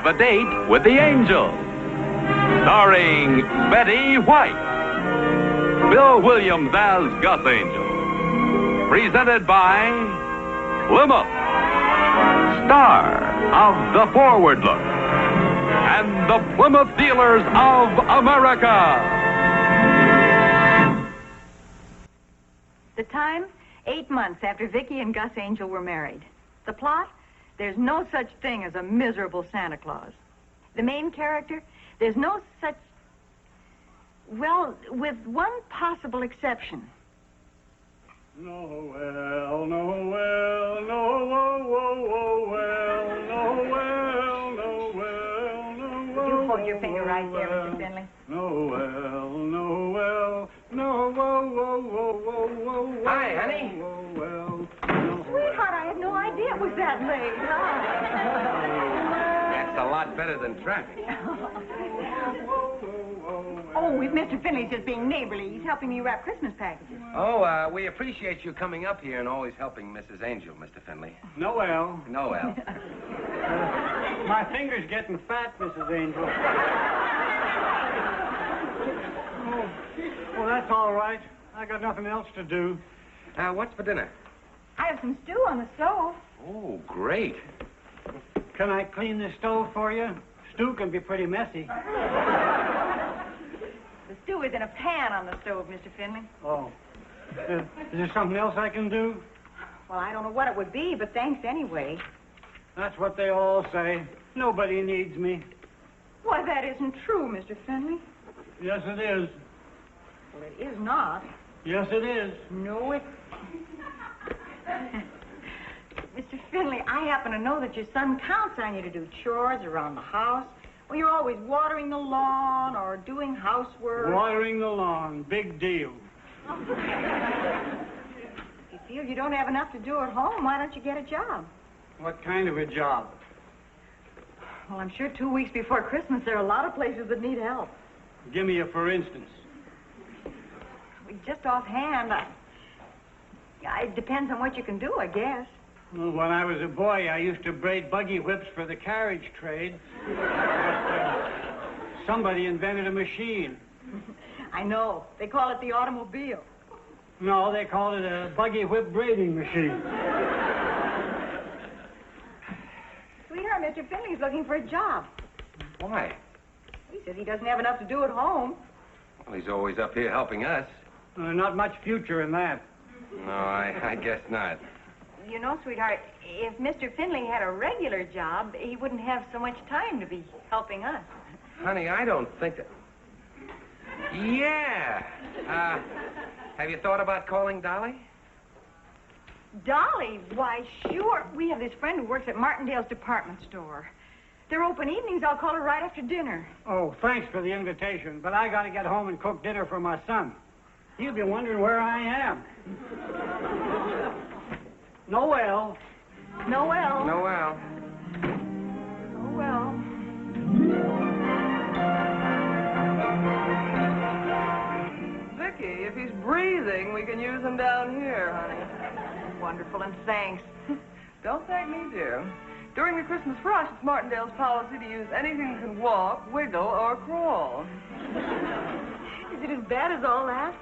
Have a Date with the Angel. Starring Betty White. Bill Williams as Gus Angel. Presented by Plymouth. Star of The Forward Look. And the Plymouth Dealers of America. The time, 8 months after Vicki and Gus Angel were married. The plot, there's no such thing as a miserable Santa Claus. The main character, there's no such... Well, with one possible exception. Noel, Noel, Noel, Noel, Noel, Noel. You hold your finger right there, Mr. Finley. Noel, Noel, Noel. Hi, honey. Noel. Sweetheart, I had no idea it was that late. That's a lot better than traffic. Oh, if Mr. Finley's just being neighborly. He's helping me wrap Christmas packages. Oh, we appreciate you coming up here and always helping Mrs. Angel, Mr. Finley. Noel. Noel. My finger's getting fat, Mrs. Angel. Oh, well, that's all right. I got nothing else to do. What's for dinner? I have some stew on the stove. Oh, great. Can I clean the stove for you? Stew can be pretty messy. The stew is in a pan on the stove, Mr. Finley. Oh. Is there something else I can do? Well, I don't know what it would be, but thanks anyway. That's what they all say. Nobody needs me. Why, that isn't true, Mr. Finley. Yes, it is. Well, it is not. Yes, it is. No, it... Mr. Finley, I happen to know that your son counts on you to do chores around the house. Well, you're always watering the lawn or doing housework. Watering the lawn. Big deal. If you feel you don't have enough to do at home, why don't you get a job? What kind of a job? Well, I'm sure 2 weeks before Christmas, there are a lot of places that need help. Give me a for instance. Just offhand, it depends on what you can do, I guess. Well, when I was a boy, I used to braid buggy whips for the carriage trade. Somebody invented a machine. I know. They call it the automobile. No, they call it a buggy whip braiding machine. Sweetheart, Mr. Finley's looking for a job. Why? He says he doesn't have enough to do at home. Well, he's always up here helping us. Not much future in that. No, I guess not. You know, sweetheart, if Mr. Finley had a regular job, he wouldn't have so much time to be helping us. Honey, I don't think that... Yeah. Have you thought about calling Dolly? Dolly? Why, sure. We have this friend who works at Martindale's department store. They're open evenings. I'll call her right after dinner. Oh, thanks for the invitation, but I gotta get home and cook dinner for my son. He'll be wondering where I am. Noel. Noel. Noel. Noel. Vicky, if he's breathing, we can use him down here, honey. Wonderful, and thanks. Don't thank me, dear. During the Christmas rush, it's Martindale's policy to use anything that can walk, wiggle, or crawl. Is it as bad as all that?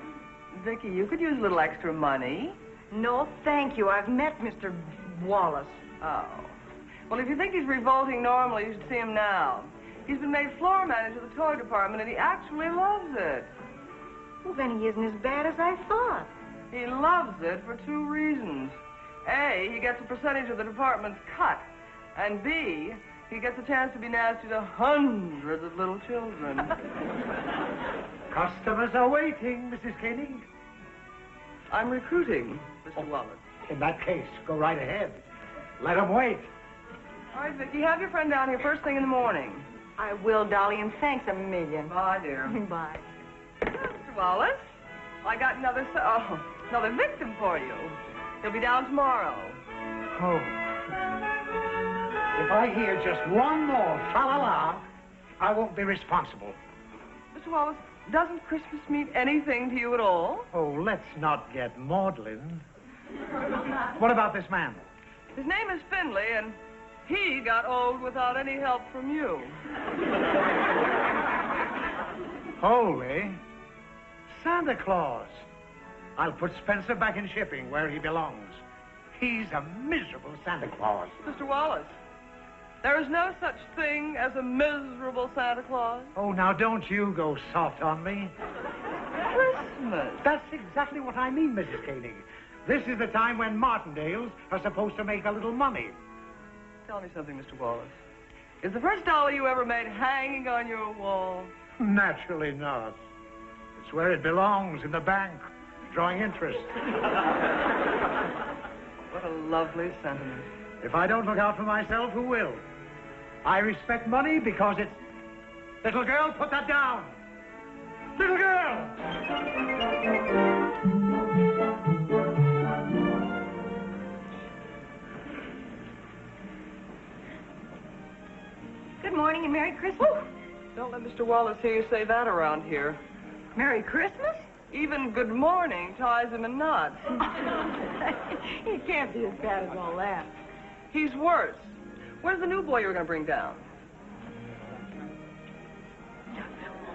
Vicky, you could use a little extra money. No, thank you. I've met Mr. Wallace. Oh. Well, if you think he's revolting normally, you should see him now. He's been made floor manager of the toy department, and he actually loves it. Well, then he isn't as bad as I thought. He loves it for 2 reasons. A, he gets a percentage of the department's cut. And B, he gets a chance to be nasty to hundreds of little children. Customers are waiting, Mrs. Koenig. I'm recruiting, Mr. Wallace. In that case, go right ahead. Let them wait. All right, Vicky, have your friend down here first thing in the morning. I will, Dolly, and thanks a million. Bye, dear. Bye. Mr. Wallace, I got another victim for you. He'll be down tomorrow. Oh. If I hear just one more fa-la-la, I won't be responsible. Mr. Wallace, doesn't Christmas mean anything to you at all? Oh, let's not get maudlin. What about this man? His name is Finley, and He got old without any help from you. Holy Santa Claus. I'll put Spencer back in shipping where he belongs. He's a miserable Santa Claus. Mr. Wallace, there is no such thing as a miserable Santa Claus. Oh, now don't you go soft on me. Christmas. That's exactly what I mean, Mrs. Koenig. This is the time when Martindales are supposed to make a little money. Tell me something, Mr. Wallace. Is the first dollar you ever made hanging on your wall? Naturally not. It's where it belongs, in the bank, drawing interest. What a lovely sentiment. If I don't look out for myself, who will? I respect money because it's... Little girl, put that down. Little girl! Good morning and Merry Christmas. Don't let Mr. Wallace hear you say that around here. Merry Christmas? Even good morning ties him in knots. He can't be as bad as all that. He's worse. Where's the new boy you were going to bring down?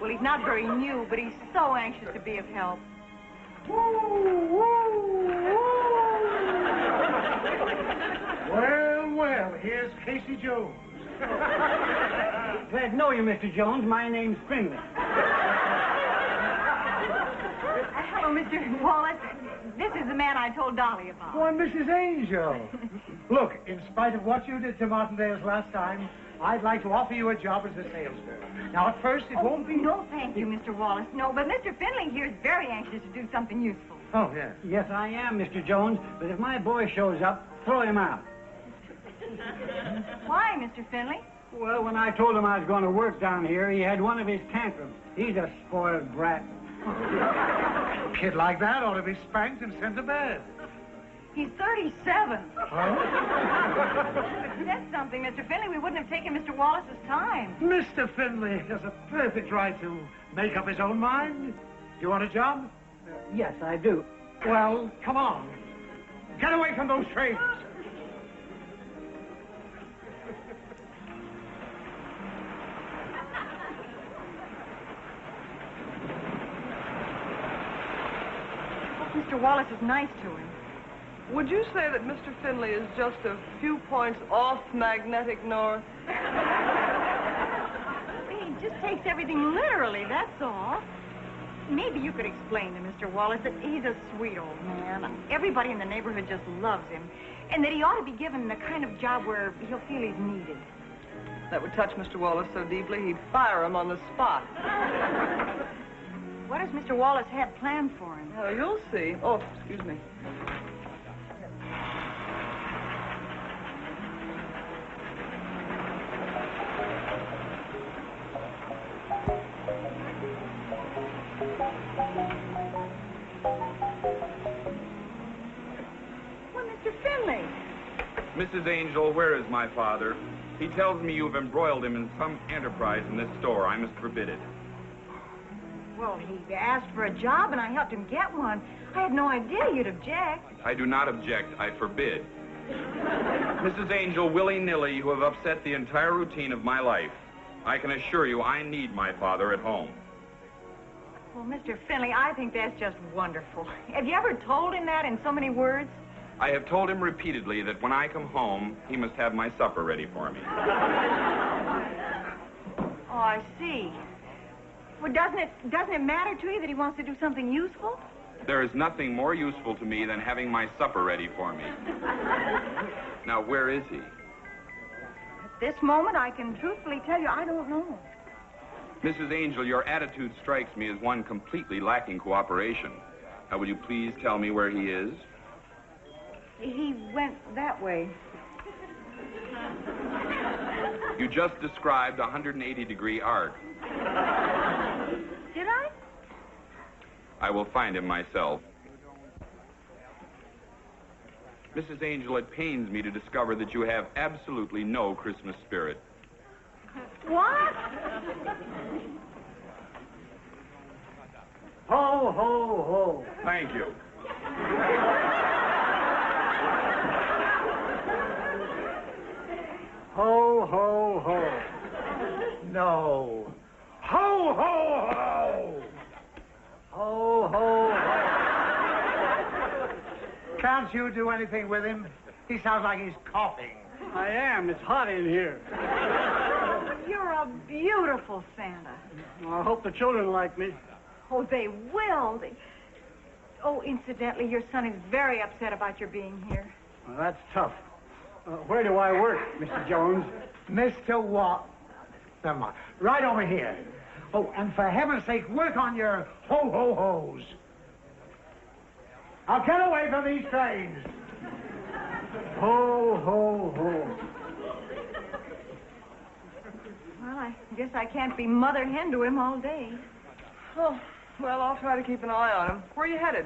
Well, he's not very new, but he's so anxious to be of help. Well, well, here's Casey Jones. Glad to know you, Mr. Jones. My name's Finley. Hello, Mr. Wallace. This is the man I told Dolly about. Why, Mrs. Angel. Look, in spite of what you did to Martindale's last time, I'd like to offer you a job as a salesman. Now, at first, it won't be... No, thank you, Mr. Wallace. No, but Mr. Finley here is very anxious to do something useful. Oh, yes. Yes, I am, Mr. Jones. But if my boy shows up, throw him out. Why, Mr. Finley? Well, when I told him I was going to work down here, he had one of his tantrums. He's a spoiled brat. A kid like that ought to be spanked and sent to bed. He's 37. Huh? That's something, Mr. Finley. We wouldn't have taken Mr. Wallace's time. Mr. Finley has a perfect right to make up his own mind. You want a job? Yes, I do. Well, come on. Get away from those trains. Mr. Wallace is nice to him. Would you say that Mr. Finley is just a few points off magnetic north? He just takes everything literally, that's all. Maybe you could explain to Mr. Wallace that he's a sweet old man. Everybody in the neighborhood just loves him. And that he ought to be given the kind of job where he'll feel he's needed. That would touch Mr. Wallace so deeply he'd fire him on the spot. What does Mr. Wallace have planned for him? Oh, you'll see. Oh, excuse me. Well, Mr. Finley. Mrs. Angel, where is my father? He tells me you've embroiled him in some enterprise in this store. I must forbid it. Well, he asked for a job, and I helped him get one. I had no idea you'd object. I do not object. I forbid. Mrs. Angel, willy-nilly, you have upset the entire routine of my life. I can assure you I need my father at home. Well, Mr. Finley, I think that's just wonderful. Have you ever told him that in so many words? I have told him repeatedly that when I come home, he must have my supper ready for me. Oh, I see. Well, doesn't it matter to you that he wants to do something useful? There is nothing more useful to me than having my supper ready for me. Now, where is he? At this moment, I can truthfully tell you I don't know. Mrs. Angel, your attitude strikes me as one completely lacking cooperation. Now, will you please tell me where he is? He went that way. You just described a 180-degree arc. Did I? I will find him myself. Mrs. Angel, it pains me to discover that you have absolutely no Christmas spirit. What? Ho, ho, ho. Thank you. Ho, ho, ho. No. Ho, ho, ho! Ho, ho, ho. Can't you do anything with him? He sounds like he's coughing. I am. It's hot in here. You're a beautiful Santa. Well, I hope the children like me. Oh, they will. Oh, incidentally, your son is very upset about your being here. Well, that's tough. Where do I work, Mr. Jones? Mr. What? Never mind. Right over here. Oh, and for heaven's sake, work on your ho-ho-hos. Now get away from these trains. Ho, ho, ho. Well, I guess I can't be mother hen to him all day. Oh, well, I'll try to keep an eye on him. Where are you headed?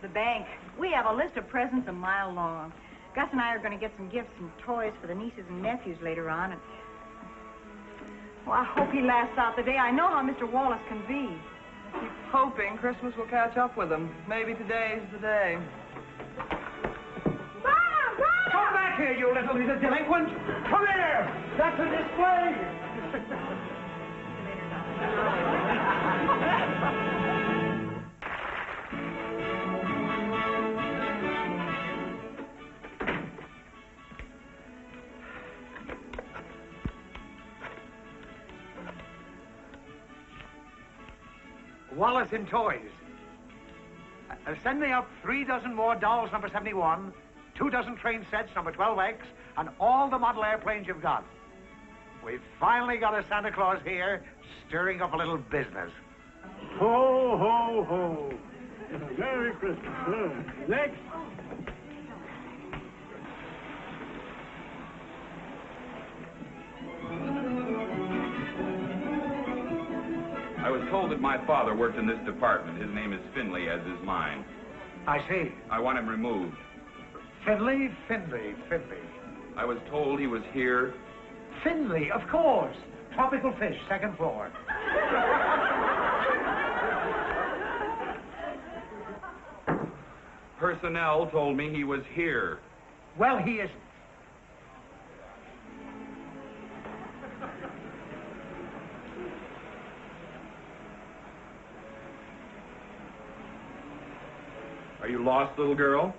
The bank. We have a list of presents a mile long. Gus and I are going to get some gifts and toys for the nieces and nephews later on. And well, I hope he lasts out the day. I know how Mr. Wallace can be. Keep hoping Christmas will catch up with him. Maybe today's the day. Come back here, you little delinquent. Come here. That's a display. Wallace in Toys. Send me up 3 dozen more dolls, number 71, 2 dozen train sets, number 12X, and all the model airplanes you've got. We've finally got a Santa Claus here, stirring up a little business. Ho, ho, ho. Merry Christmas. Next. I was told that my father worked in this department. His name is Finley, as is mine. I see. I want him removed. Finley. I was told he was here. Finley, of course. Tropical fish, 2nd floor. Personnel told me he was here. Well, he isn't. Are you lost, little girl?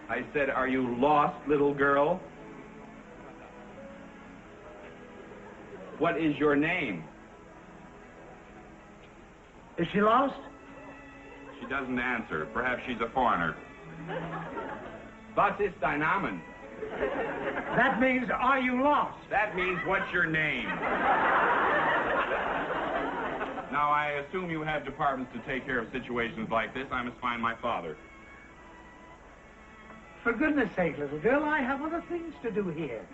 I said, are you lost, little girl? What is your name? Is she lost? She doesn't answer. Perhaps she's a foreigner. Was ist dein Name? That means, are you lost? That means, what's your name? Now, I assume you have departments to take care of situations like this. I must find my father. For goodness sake, little girl, I have other things to do here.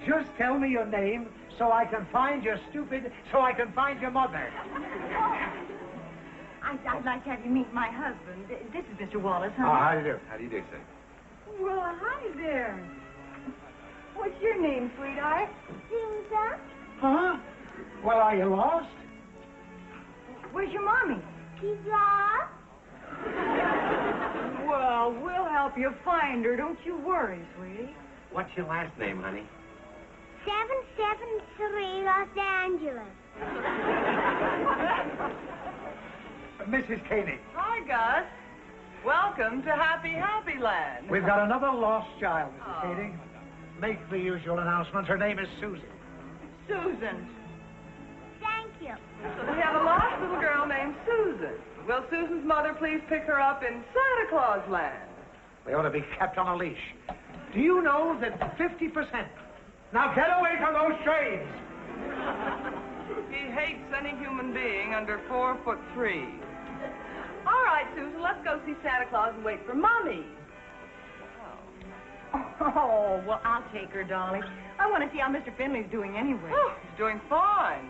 Just tell me your name so I can find your mother. I'd like to have you meet my husband. This is Mr. Wallace, huh? Oh, how do you do? How do you do, sir? Well, hi there. What's your name, sweetheart? Susan? Huh? Well, are you lost? Where's your mommy? She's lost? Well, we'll help you find her. Don't you worry, sweetie. What's your last name, honey? 773 Los Angeles. Mrs. Koenig, Hi, Gus. Welcome to Happy, Happy Land. we've got another lost child, Mrs. Oh. Koenig. Make the usual announcement. Her name is Susan. Susan. Thank you. We have a lost little girl named Susan. Will Susan's mother please pick her up in Santa Claus Land? They ought to be kept on a leash. Do you know that 50%... Now get away from those trains! He hates any human being under 4'3". All right, Susan, let's go see Santa Claus and wait for Mommy. Oh, well, I'll take her, darling. I want to see how Mr. Finley's doing anyway. Oh, he's doing fine.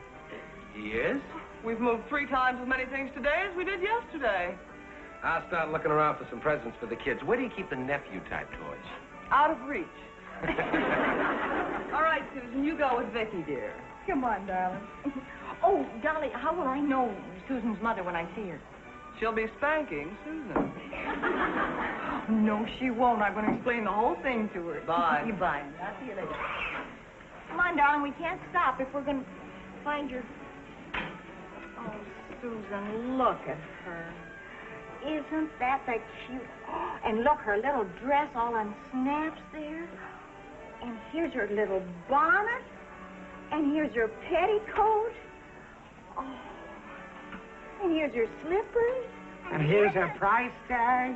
He is? We've moved 3 times as many things today as we did yesterday. I'll start looking around for some presents for the kids. Where do you keep the nephew-type toys? Out of reach. All right, Susan, you go with Vicky, dear. Come on, darling. Oh, darling, how will I know Susan's mother when I see her? She'll be spanking Susan. No, she won't. I'm going to explain the whole thing to her. Bye. Bye. I'll see you later. Come on, darling. We can't stop if we're going to find your... Oh, Susan, look at her. Isn't that the cute... Oh, and look, her little dress all on snaps there. And here's her little bonnet. And here's her petticoat. Oh. And here's her slippers. And here's her price tag.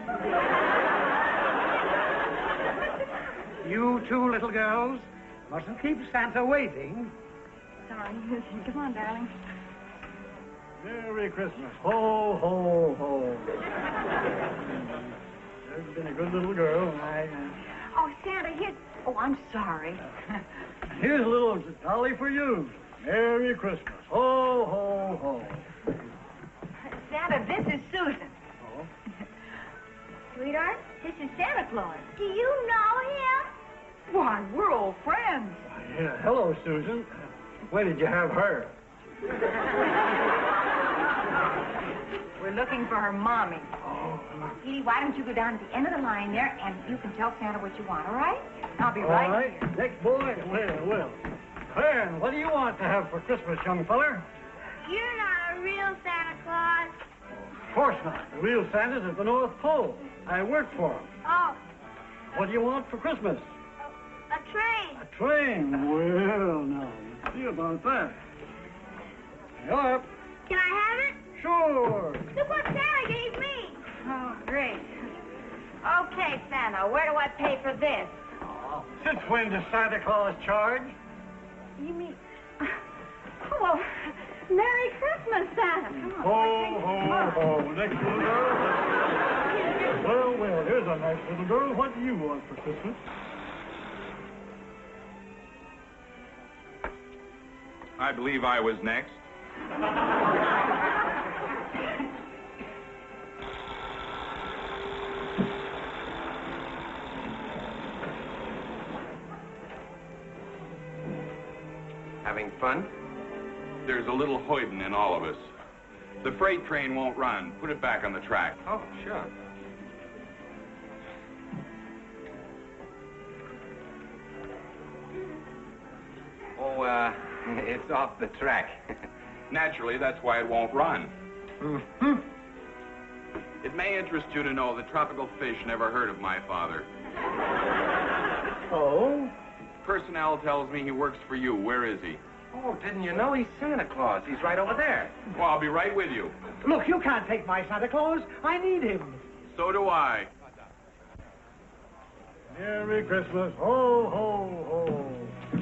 You two little girls mustn't keep Santa waiting. Sorry. Come on, darling. Merry Christmas. Ho, ho, ho. There's been a good little girl. Oh, Santa, here... Oh, I'm sorry. Here's a little dolly for you. Merry Christmas. Ho, ho, ho. Santa, this is Susan. Oh? Sweetheart, this is Santa Claus. Do you know him? Why, we're old friends. Yeah, hello, Susan. When did you have her? We're looking for her mommy. Oh. Edie, why don't you go down to the end of the line there, and you can tell Santa what you want, all right? I'll be All right right. here. Next boy. Well. Fern, what do you want to have for Christmas, young feller? You're not a real Santa Claus. Of course not. The real Santa's at the North Pole. I work for him. Oh, What do you want for Christmas? a train. A train. Well, now, let's see about that. Yup. Can I have it? Sure. Look what Santa gave me. Oh, great. Okay, Santa, where do I pay for this? Since when does Santa Claus charge? You mean... Oh, well, Merry Christmas, Santa. Come on. Ho, ho, ho. Next little girl. Well, here's a nice little girl. What do you want for Christmas? I believe I was next. Having fun? There's a little hoidin in all of us. The freight train won't run. Put it back on the track. Oh, sure. Oh, it's off the track. Naturally, that's why it won't run. Mm-hmm. It may interest you to know that tropical fish never heard of my father. Oh? Personnel tells me he works for you. Where is he? Oh, didn't you know? He's Santa Claus. He's right over there. Well, I'll be right with you. Look, you can't take my Santa Claus. I need him. So do I. Merry Christmas. Ho, ho, ho.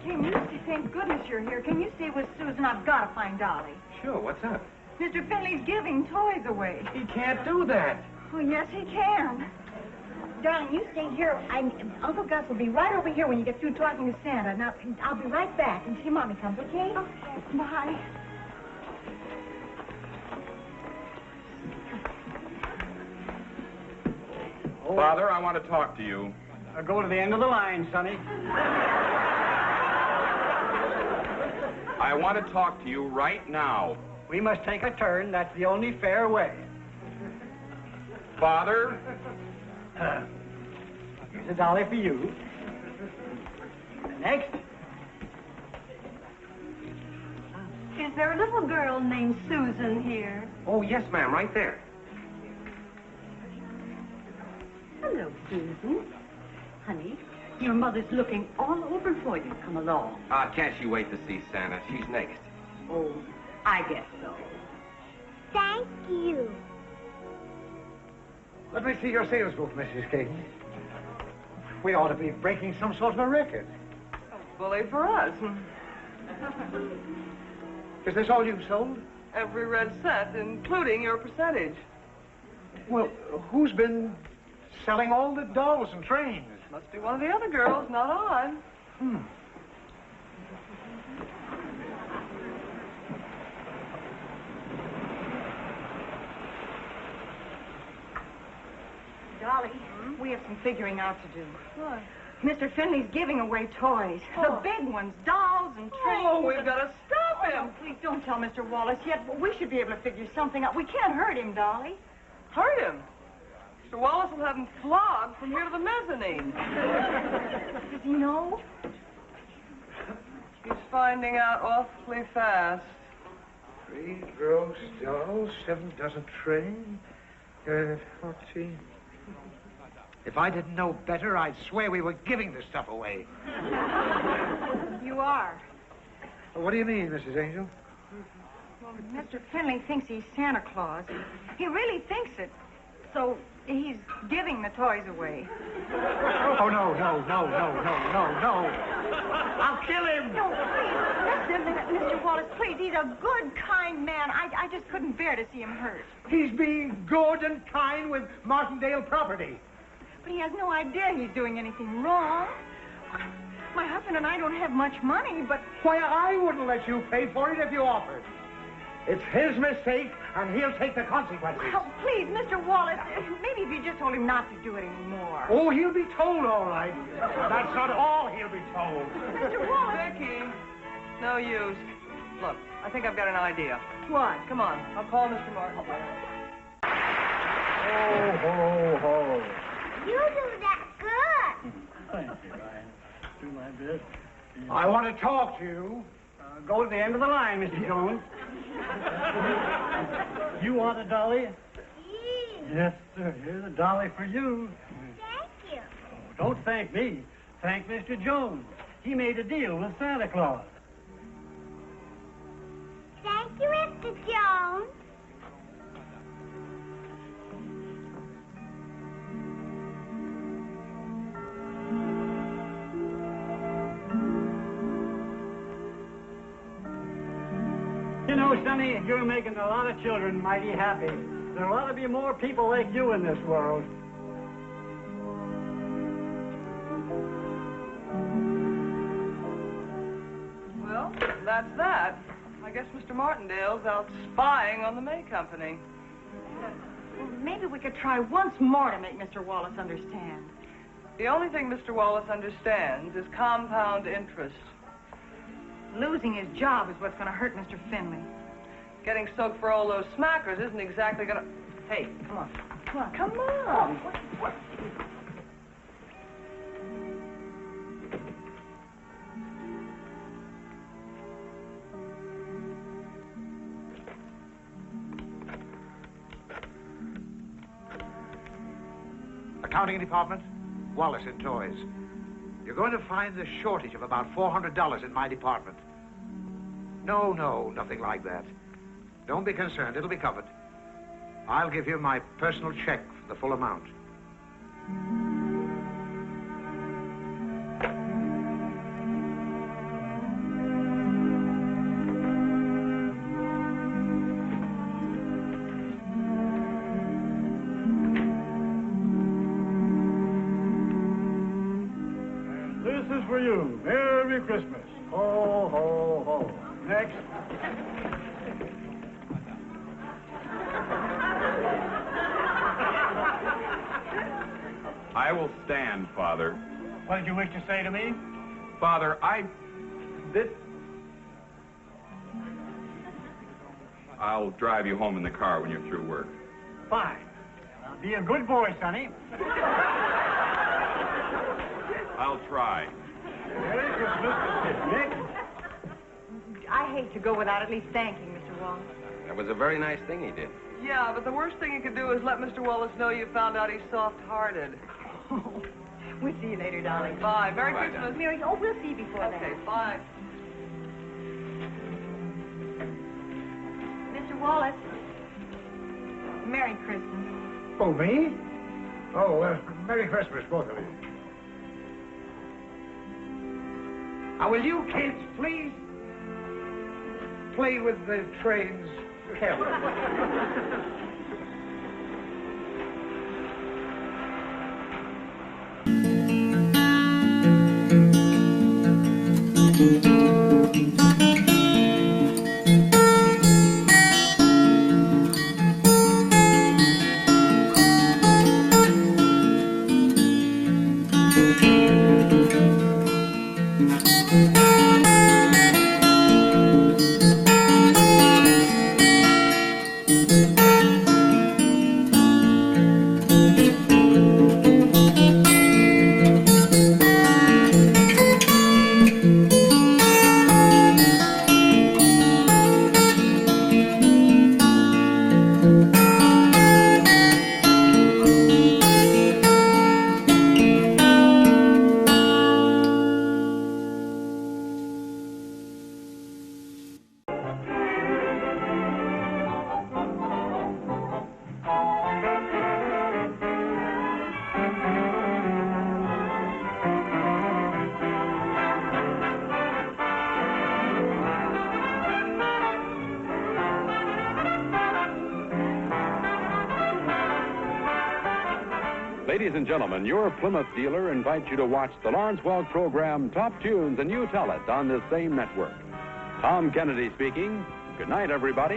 Can you see, thank goodness you're here. Can you stay with Susan? I've got to find Dolly. Sure, what's up? Mr. Finley's giving toys away. He can't do that. Oh, yes, he can. Darling, you stay here. Uncle Gus will be right over here when you get through talking to Santa. Now, I'll be right back until Mommy comes, okay? Okay. Bye. Father, I want to talk to you. Go to the end of the line, Sonny. I want to talk to you right now. We must take a turn. That's the only fair way. Father? Here's a dolly for you. Next. Is there a little girl named Susan here? Oh, yes, ma'am, right there. Hello, Susan. Honey, your mother's looking all over for you. Come along. Can't she wait to see Santa? She's next. Oh, I guess so. Thank you. Let me see your sales book, Mrs. King. We ought to be breaking some sort of a record. Bully for us. Is this all you've sold? Every red cent, including your percentage. Well, who's been selling all the dolls and trains? Must be one of the other girls, not on. Dolly, we have some figuring out to do. What? Mr. Finley's giving away toys. Oh. The big ones, dolls and trains. Oh, we've got to stop hurt him. Please don't tell Mr. Wallace yet. We should be able to figure something out. We can't hurt him, Dolly. Hurt him? Mr. Wallace will have him flogged from here to the mezzanine. Does he know? He's finding out awfully fast. 3 gross dolls, 7 dozen train, 14. If I didn't know better, I'd swear we were giving this stuff away. You are. What do you mean, Mrs. Angel? Well, Mr. Finley thinks he's Santa Claus. He really thinks it. So he's giving the toys away. Oh, no. I'll kill him. No, please. Listen, Mr. Wallace, please. He's a good, kind man. I just couldn't bear to see him hurt. He's being good and kind with Martindale property. But he has no idea he's doing anything wrong. My husband and I don't have much money, but... Why, I wouldn't let you pay for it if you offered. It's his mistake, and he'll take the consequences. Oh, please, Mr. Wallace, maybe if you just told him not to do it anymore. Oh, he'll be told, all right. That's not all he'll be told. Mr. Wallace! Vicky, no use. Look, I think I've got an idea. What? Come on, I'll call Mr. Martin. Ho, ho, ho. You do that good. Thank you. I do my best. I want to talk to you. Go to the end of the line, Mr. Jones. You want a dolly? Yes, sir. Here's a dolly for you. Thank you. Oh, don't thank me. Thank Mr. Jones. He made a deal with Santa Claus. Thank you, Mr. Jones. You know, Sonny, you're making a lot of children mighty happy. There ought to be more people like you in this world. Well, that's that. I guess Mr. Martindale's out spying on the May Company. Well, maybe we could try once more to make Mr. Wallace understand. The only thing Mr. Wallace understands is compound interest. Losing his job is what's going to hurt Mr. Finley. Getting soaked for all those smackers isn't exactly gonna... Hey, come on. Come on. Come on. What? Accounting department, Wallace in toys. You're going to find the shortage of about $400 in my department. No, nothing like that. Don't be concerned, it'll be covered. I'll give you my personal check for the full amount. This is for you. Merry Christmas. Ho, ho, ho. Next. I will stand, Father. What did you wish to say to me? Father, I'll drive you home in the car when you're through work. Fine. Now, be a good boy, Sonny. I'll try. Merry Christmas. Next. I hate to go without at least thanking Mr. Wallace. That was a very nice thing he did. Yeah, but the worst thing you could do is let Mr. Wallace know you found out he's soft-hearted. We'll see you later, darling. Bye. Merry Bye, Christmas. Mary, we'll see you before Okay, that. bye. Mr. Wallace, Merry Christmas. Oh, me? Oh, Merry Christmas, both of you. Now, will you kids please play with the trains carefully? Ladies and gentlemen, your Plymouth dealer invites you to watch the Lawrence Welk program Top Tunes, and you tell it on this same network. Tom Kennedy speaking. Good night, everybody.